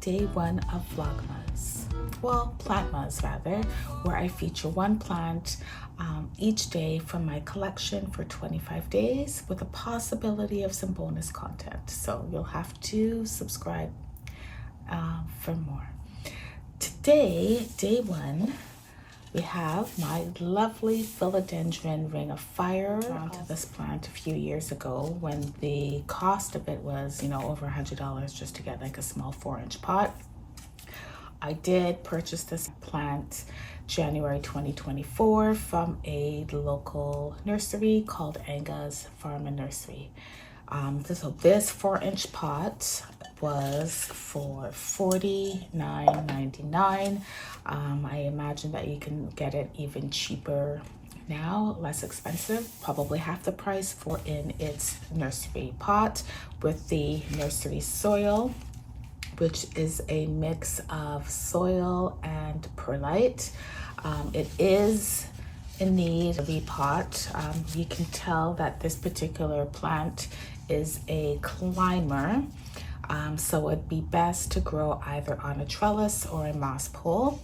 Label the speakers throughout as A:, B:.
A: day one of vlogmas, well, Plantmas rather, where I feature one plant each day from my collection for 25 days with a possibility of some bonus content. So you'll have to subscribe for more. Today, day one, we have my lovely Philodendron Ring of Fire. Onto this plant a few years ago when the cost of it was, over $100 just to get like a small 4-inch pot. I did purchase this plant January 2024 from a local nursery called Anga's Farm and Nursery. So this 4-inch pot was for $49.99. I imagine that you can get it even cheaper now, less expensive, probably half the price for in its nursery pot with the nursery soil, which is a mix of soil and perlite. It is in need of a repot. You can tell that this particular plant is a climber, so it'd be best to grow either on a trellis or a moss pole.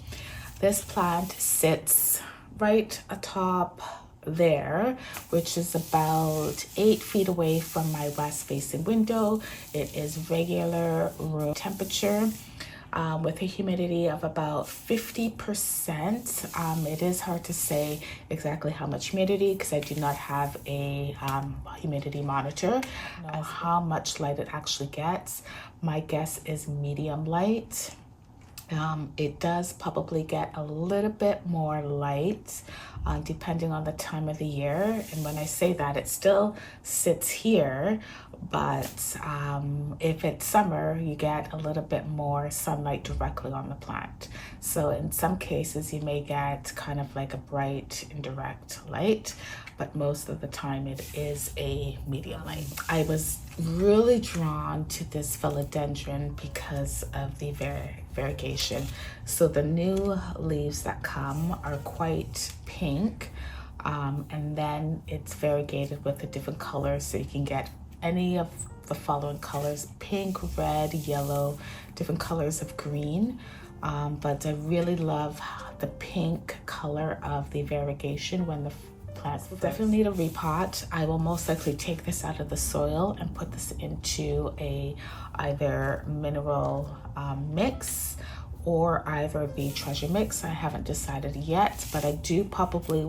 A: This plant sits right atop there, which is about 8 feet away from my west facing window. It is regular room temperature with a humidity of about 50%. It is hard to say exactly how much humidity because I do not have a humidity monitor as how much light it actually gets. My guess is medium light. It does probably get a little bit more light depending on the time of the year. And when I say that, it still sits here, but if it's summer, you get a little bit more sunlight directly on the plant. So in some cases, you may get kind of like a bright indirect light, but most of the time it is a medium light. I was really drawn to this philodendron because of the variegation. So the new leaves that come are quite pink, and then it's variegated with the different colors, so you can get any of the following colors: pink, red, yellow, different colors of green. But I really love the pink color of the variegation when the plants will definitely need a repot. I will most likely take this out of the soil and put this into either mineral mix or either the treasure mix. I haven't decided yet, but I probably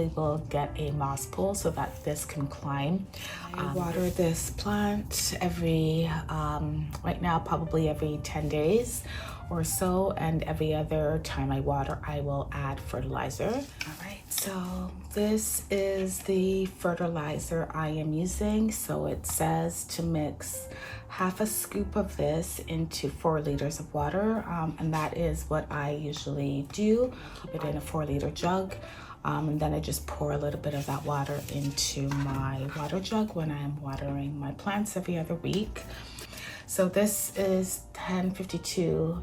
A: will get a moss pole so that this can climb. I water this plant right now probably every 10 days or so, and every other time I water I will add fertilizer. All right, so this is the fertilizer I am using. So it says to mix half a scoop of this into 4 liters of water, and that is what I usually do. Keep it in a 4-liter jug, and then I just pour a little bit of that water into my water jug when I'm watering my plants every other week. So this is 1052,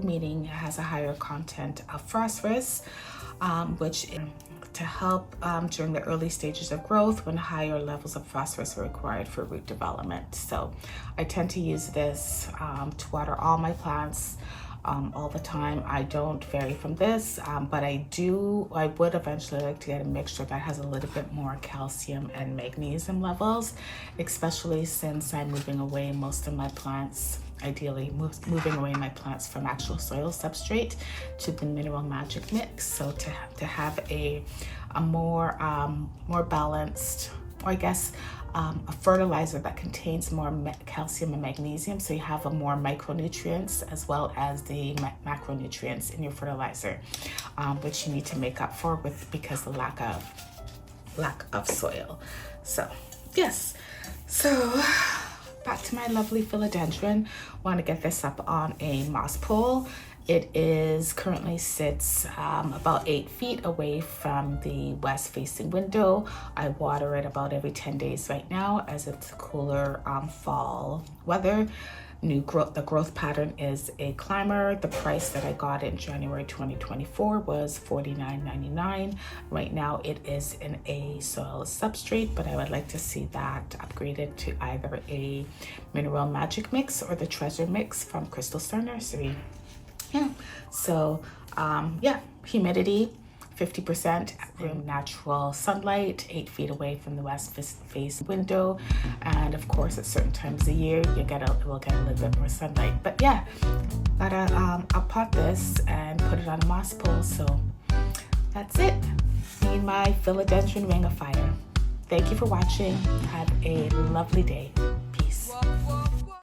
A: meaning it has a higher content of phosphorus, which to help during the early stages of growth when higher levels of phosphorus are required for root development. So I tend to use this to water all my plants all the time. I don't vary from this, but I would eventually like to get a mixture that has a little bit more calcium and magnesium levels, especially since I'm moving away most of my plants, ideally moving away my plants from actual soil substrate to the mineral magic mix. So to have a more balanced, or I guess a fertilizer that contains more calcium and magnesium, so you have a more micronutrients as well as the macronutrients in your fertilizer, which you need to make up for because the lack of soil. So yes, so back to my lovely philodendron. Want to get this up on a moss pole. It currently sits about 8 feet away from the west facing window. I water it about every 10 days right now as it's cooler fall weather. The growth pattern is a climber. The price that I got in January 2024 was $49.99. Right now it is in a soil substrate, but I would like to see that upgraded to either a mineral magic mix or the treasure mix from Crystal Star Nursery. Yeah, so yeah, humidity 50%, room natural sunlight 8 feet away from the west face window, and of course at certain times of the year we'll get a little bit more sunlight. But yeah, gotta uppot this and put it on a moss pole. So that's it. Need my philodendron ring of fire. Thank you for watching. Have a lovely day.